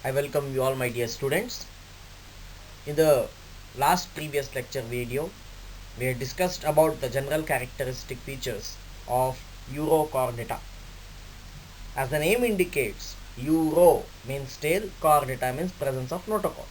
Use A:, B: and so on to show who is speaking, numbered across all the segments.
A: I welcome you all, my dear students. In the last previous lecture video, we had discussed about the general characteristic features of urochordata. As the name indicates, uro means tail, chordata means presence of notochord.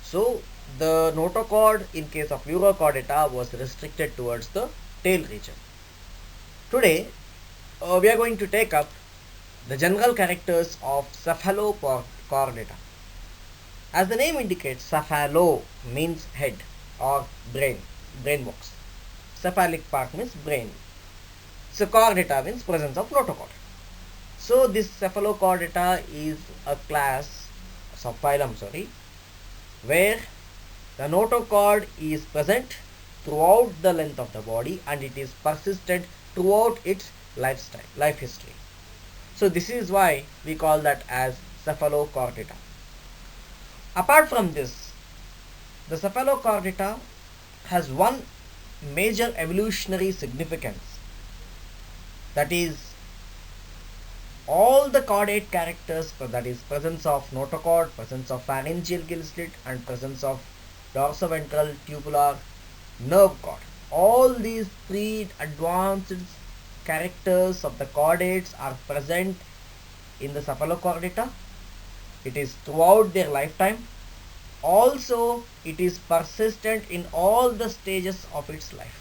A: So the notochord in case of urochordata was restricted towards the tail region. Today we are going to take up the general characters of cephalochordata. As the name indicates, cephalo means head or brain box. Cephalic part means brain. So chordata means presence of notochord. So this cephalochordata is a class, subphylum, where the notochord is present throughout the length of the body and it is persistent throughout its life history. So this is why we call that as cephalochordata. Apart from this, the cephalochordata has one major evolutionary significance, that is all the chordate characters, that is presence of notochord, presence of pharyngeal gill slit and presence of dorsoventral tubular nerve cord. All these three advanced characters of the chordates are present in the cephalochordata. It is throughout their lifetime. Also, it is persistent in all the stages of its life.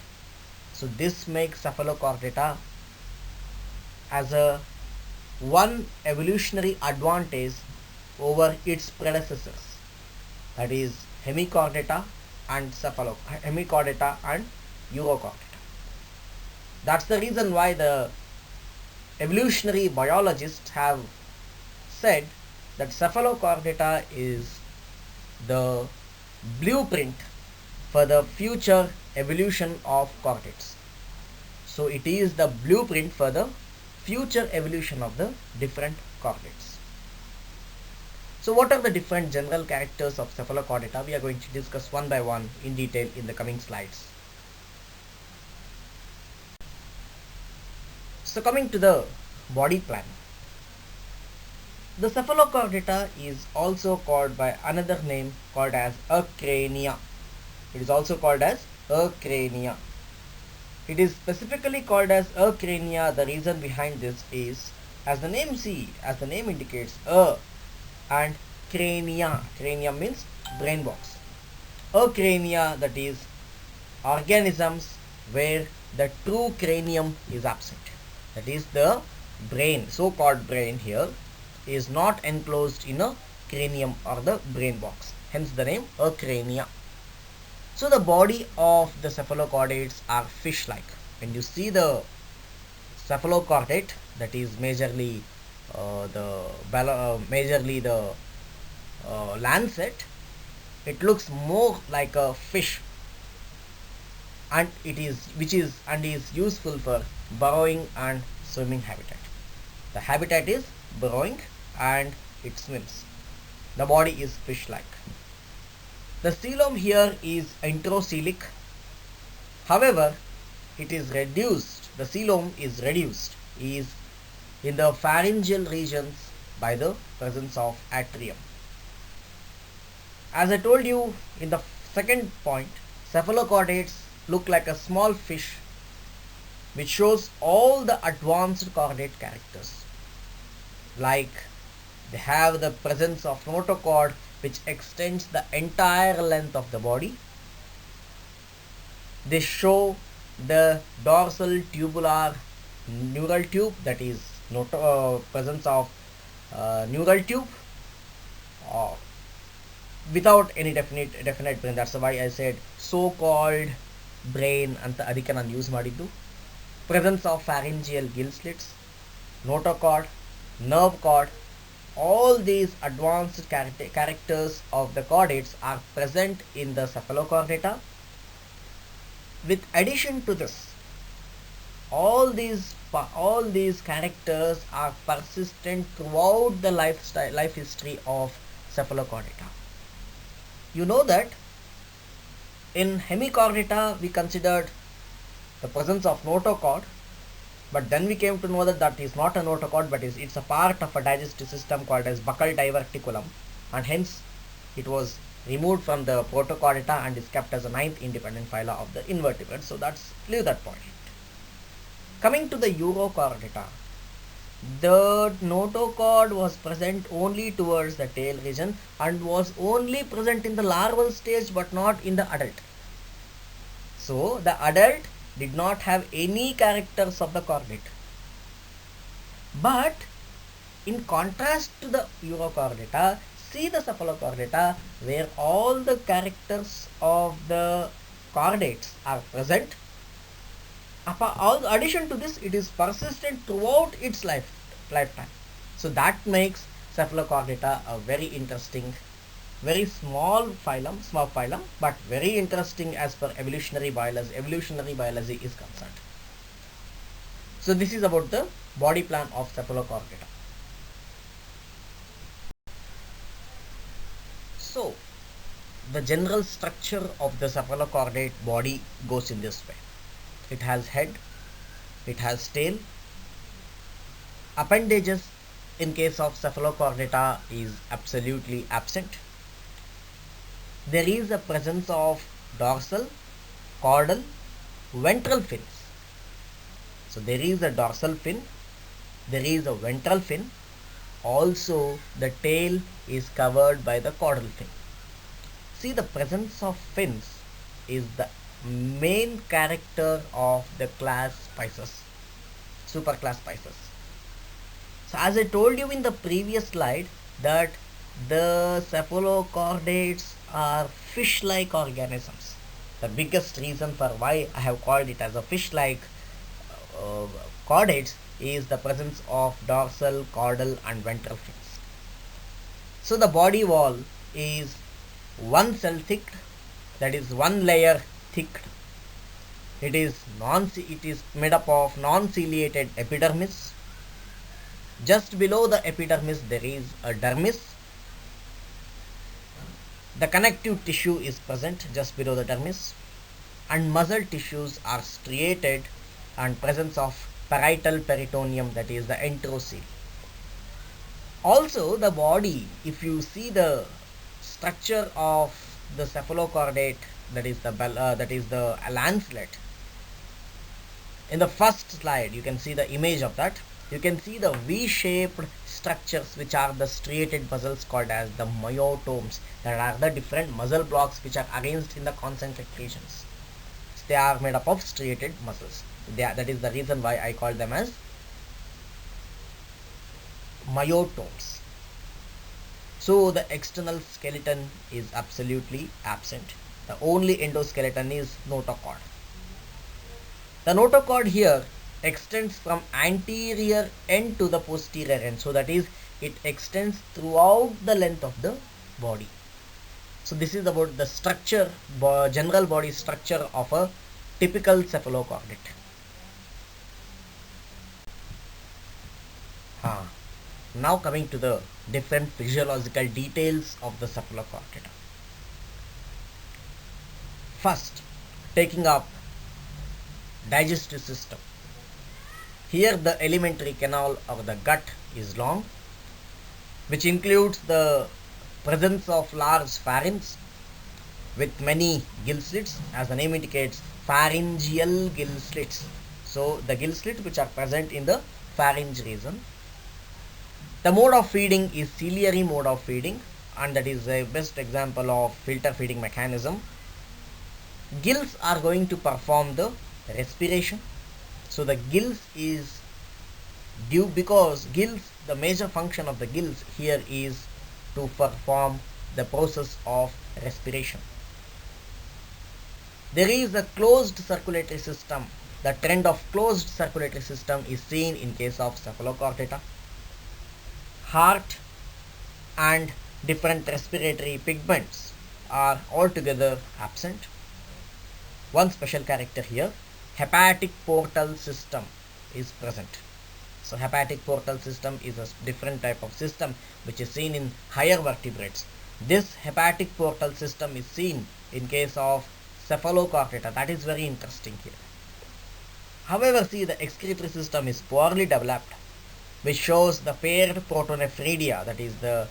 A: So this makes cephalochordata as a one evolutionary advantage over its predecessors, that is hemichordata and hemichordata and urochordata. That's the reason why the evolutionary biologists have said that cephalochordata is the blueprint for the future evolution of chordates. So it is the blueprint for the future evolution of the different chordates. So what are the different general characters of cephalochordata? We are going to discuss one by one in detail in the coming slides. So coming to the body plan. The cephalochordata is also called by another name called as acrania. It is also called as acrania. It is specifically called as acrania. The reason behind this is, as the name indicates, and crania. Crania means brain box. Acrania, that is organisms where the true cranium is absent. That is the brain, so-called brain here, is not enclosed in a cranium or the brain box. Hence the name acrania. So the body of the cephalochordates are fish-like. When you see the cephalochordate, that is majorly the lancet, it looks more like a fish, and is useful for burrowing and swimming habitat. The habitat is burrowing and it swims. The body is fish-like. The coelom here is enterocoelic. However, it is reduced. The coelom is reduced is in the pharyngeal regions by the presence of atrium. As I told you in the second point, cephalochordates look like a small fish, which shows all the advanced chordate characters. Like they have the presence of notochord, which extends the entire length of the body. They show the dorsal tubular neural tube, that is presence of neural tube without any definite brain. That's why I said so-called brain anta adike ನಾನು use ಮಾಡಿದ್ದು. Presence of pharyngeal gill slits, notochord, nerve cord. All these advanced characters of the chordates are present in the cephalochordata. With addition to this, all these characters are persistent throughout the life history of cephalochordata. You know that in hemichordata we considered the presence of notochord, but then we came to know that is not a notochord, but it's a part of a digestive system called as buccal diverticulum. and hence it was removed from the protochordata and is kept as a ninth independent phyla of the invertebrates. So that's leave that point. Coming to the Urochordata, the notochord was present only towards the tail region and was only present in the larval stage but not in the adult. So the adult did not have any characters of the chordate. But in contrast to the Urochordata, see the Cephalochordata where all the characters of the chordates are present. In addition to this, it is persistent throughout its lifetime. So that makes Cephalochordata a very interesting, very small phylum, but very interesting as per evolutionary biology is concerned. So this is about the body plan of Cephalochordata. So the general structure of the cephalochordate body goes in this way. It has head, it has tail. Appendages in case of Cephalochordata is absolutely absent. There is a presence of dorsal, caudal, ventral fins. So there is a dorsal fin, there is a ventral fin. Also the tail is covered by the caudal fin. See, the presence of fins is the main character of the class Pisces, superclass Pisces. So as I told you in the previous slide that the cephalochordates are fish-like organisms. The biggest reason for why I have called it as a fish-like chordates is the presence of dorsal, caudal and ventral fins. So the body wall is one cell thick, that is one layer thick. It is made up of non-ciliated epidermis. Just below the epidermis there is a dermis. The connective tissue is present just below the dermis, and muscle tissues are striated and presence of parietal peritoneum, that is the enterocoel. Also the body, if you see the structure of the cephalochordate, that is the lancelet. In the first slide you can see the image of that. You can see the V-shaped structures which are the striated muscles called as the myotomes, that are the different muscle blocks which are arranged in the concentric regions. So they are made up of striated muscles. That is the reason why I call them as myotomes. So the external skeleton is absolutely absent. The only endoskeleton is notochord. The notochord here extends from anterior end to the posterior end. So that is, it extends throughout the length of the body. So this is about the structure, general body structure of a typical cephalochordate. Now coming to the different physiological details of the cephalochordata. First, taking up digestive system. Here the alimentary canal or the gut is long, which includes the presence of large pharynx with many gill slits. As the name indicates, pharyngeal gill slits. So the gill slits which are present in the pharynx region. The mode of feeding is ciliary mode of feeding, and that is the best example of filter feeding mechanism. Gills are going to perform the respiration. So the gills is due because the major function of the gills here is to perform the process of respiration. There is a closed circulatory system. The trend of closed circulatory system is seen in case of cephalochordata. Heart and different respiratory pigments are altogether absent. One special character here, hepatic portal system is present. So hepatic portal system is a different type of system which is seen in higher vertebrates. This hepatic portal system is seen in case of cephalochordata. That is very interesting here. However, see, the excretory system is poorly developed, which shows the paired protonephridia, that is the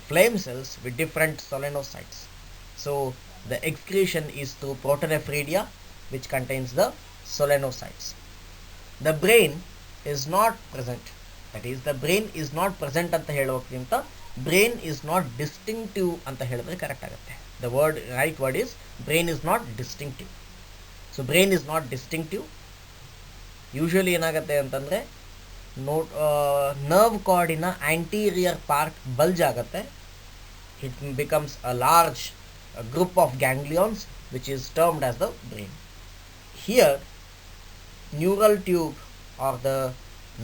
A: flame cells with different solenocytes. So the excretion is through protonephridia, which contains the solenocytes. The brain is not present. That is, the brain is not present ಅಂತ ಹೇಳೋಕ್ಕಿಂತ brain is not distinctive ಅಂತ ಹೇಳಿದ್ರೆ correct ಆಗುತ್ತೆ. The right word is brain is not distinctive. So brain is not distinctive. Usually ಏನಾಗುತ್ತೆ ಅಂತಂದರೆ nerve ಕಾರ್ಡಿನ anterior part bulge ಆಗುತ್ತೆ. It becomes a large group of ganglions which is termed as the brain. Here neural tube or the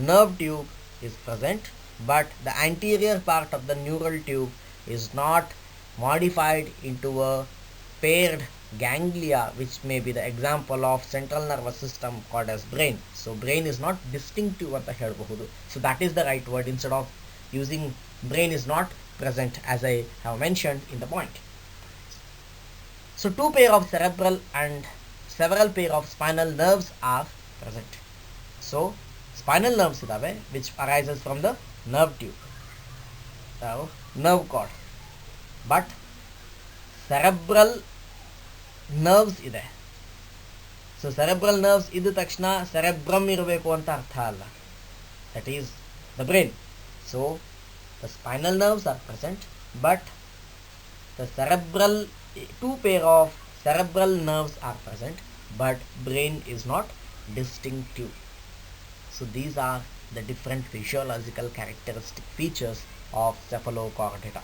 A: nerve tube is present, but the anterior part of the neural tube is not modified into a paired ganglia, which may be the example of central nervous system called as brain. So brain is not distinctive anta helabahudu. So that is the right word instead of using brain is not present, as I have mentioned in the point. So two pair of cerebral and several pair of spinal nerves are present. So spinal nerves idave which arises from the nerve tube, nerve cord, but cerebral nerves ಇದೆ. So cerebral nerves ಇದ್ದ ತಕ್ಷಣ cerebrum ಇರಬೇಕು ಅಂತ ಅರ್ಥ ಅಲ್ಲ. That is the brain. So the spinal nerves are present, but the cerebral two pair of cerebral nerves are present, but brain is not distinctive. So these are the different physiological characteristic features of cephalochordata.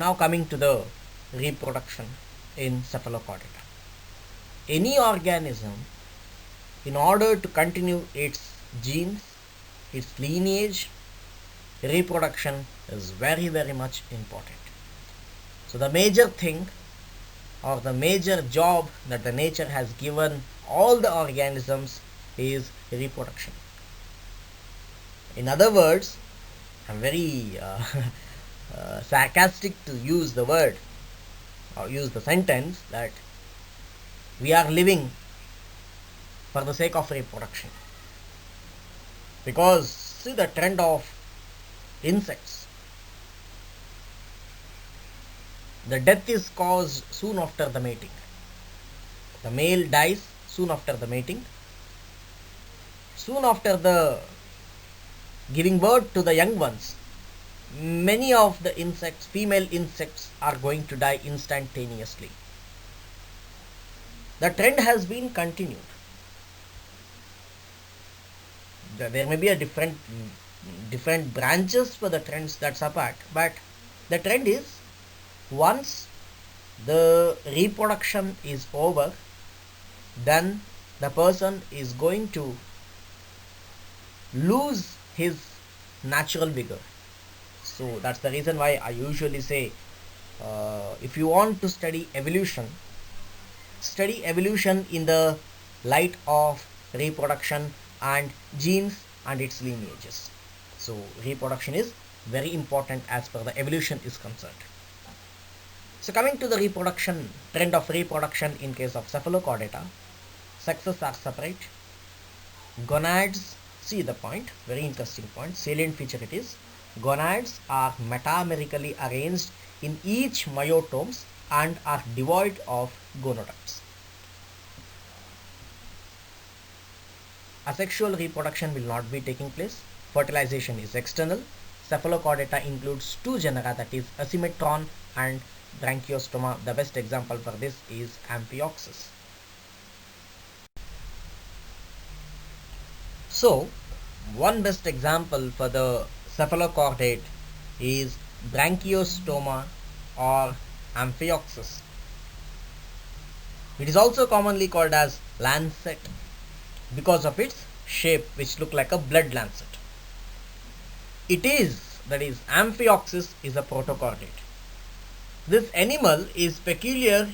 A: Now coming to the reproduction in cephalochordata. Any organism, in order to continue its genes, its lineage, reproduction is very, very much important. So the major thing or the major job that the nature has given all the organisms is reproduction. In other words, I'm very sarcastic to use the word or use the sentence that we are living for the sake of reproduction, because see the trend of insects. The death is caused soon after the mating. The male dies soon after the mating. Soon after the giving birth to the young ones, many of the insects, female insects, are going to die instantaneously. The trend has been continued. There may be a different branches for the trends, that's apart, but the trend is once the reproduction is over, then the person is going to lose his natural vigor. So that's the reason why I usually say if you want to study evolution in the light of reproduction and genes and its lineages. So reproduction is very important as per the evolution is concerned. So coming to the trend of reproduction in case of cephalochordata, sexes are separate. Gonads, see the point, very interesting point, salient feature it is. Gonads are metamerically arranged in each myotomes and are devoid of gonadots. Asexual reproduction will not be taking place. Fertilization is external. Cephalochordata includes two genera, that is Acimetron and Branchiostoma. The best example for this is Amphioxus. So one best example for the cephalochordate is Branchiostoma or Amphioxus. It is also commonly called as lancet because of its shape, which look like a blood lancet. That is Amphioxus is a protochordate. This animal is peculiar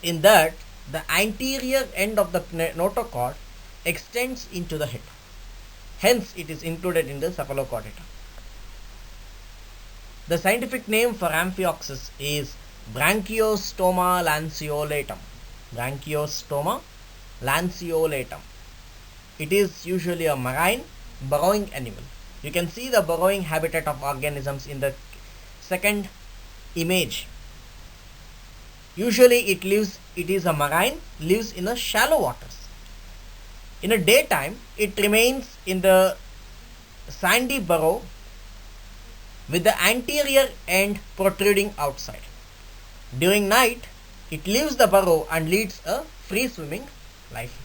A: in that the anterior end of the notochord extends into the head. Hence it is included in the cephalochordata. The scientific name for Amphioxus is Branchiostoma lanceolatum. Branchiostoma lanceolatum. It is usually a marine burrowing animal. You can see the burrowing habitat of organisms in the second image. Usually it is a marine, lives in a shallow waters. In a daytime, it remains in the sandy burrow with the anterior end protruding outside. During night, it leaves the burrow and leads a free swimming life.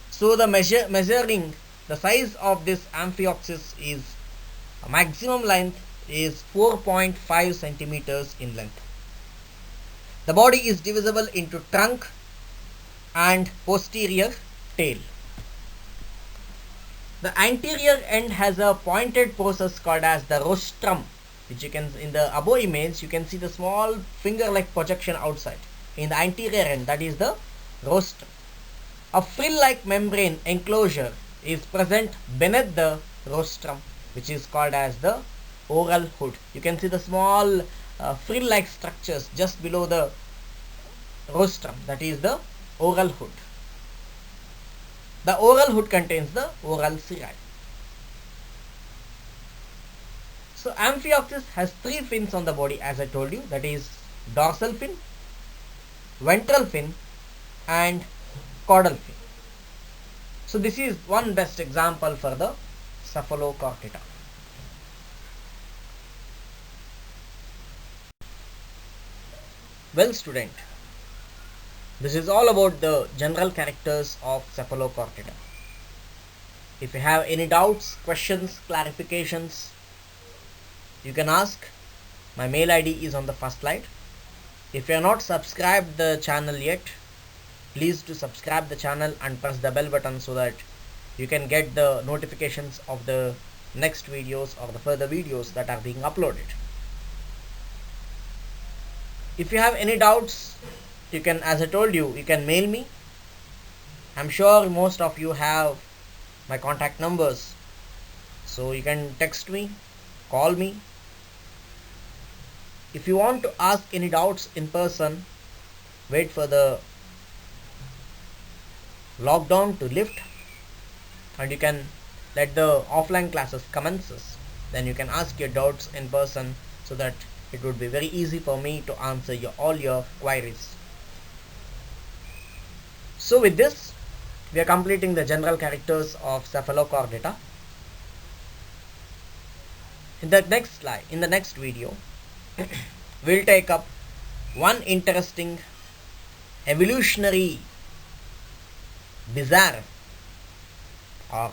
A: So the measuring the size of this Amphioxus is maximum length is 4.5 centimeters in length. The body is divisible into trunk and posterior tail. The anterior end has a pointed process called as the rostrum, which you can in the above image you can see the small finger-like projection outside. In the anterior end, that is the rostrum. A frill-like membrane enclosure is present beneath the rostrum, which is called as the oral hood. You can see the small frill-like structures just below the rostrum, that is the oral hood. The oral hood contains the oral cirri. So Amphioxus has three fins on the body, as I told you, that is dorsal fin, ventral fin and caudal fin. So this is one best example for the Cephalochordata. Well student, this is all about the general characters of Cephalochordata. If you have any doubts, questions, clarifications, you can ask. My mail ID is on the first slide. If you are not subscribed the channel yet, please do subscribe the channel and press the bell button so that you can get the notifications of the next videos or the further videos that are being uploaded. If you have any doubts, you can, as I told you, you can mail me. I'm sure most of you have my contact numbers, so you can text me, call me. If you want to ask any doubts in person, wait for the lockdown to lift and you can let the offline classes commences. Then you can ask your doubts in person so that it would be very easy for me to answer all your queries. So with this, we are completing the general characters of Cephalochordata. In the next slide, in the next video, we'll take up one interesting evolutionary bizarre or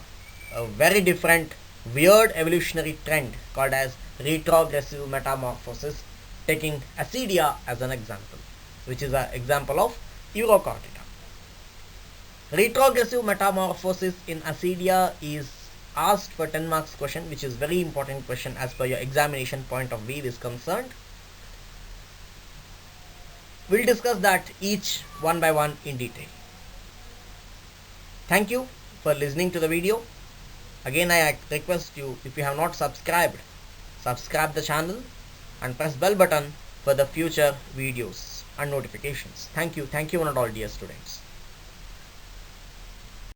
A: a very different weird evolutionary trend called as retrogressive metamorphosis, taking Ascidia as an example, which is an example of Urochordata. Retrogressive metamorphosis in Ascidia is asked for 10 marks question, which is very important question as per your examination point of view is concerned. We'll discuss that each one by one in detail. Thank you for listening to the video. Again, I request you, if you have not subscribed, subscribe the channel and press bell button for the future videos and notifications. Thank you one and all, dear students.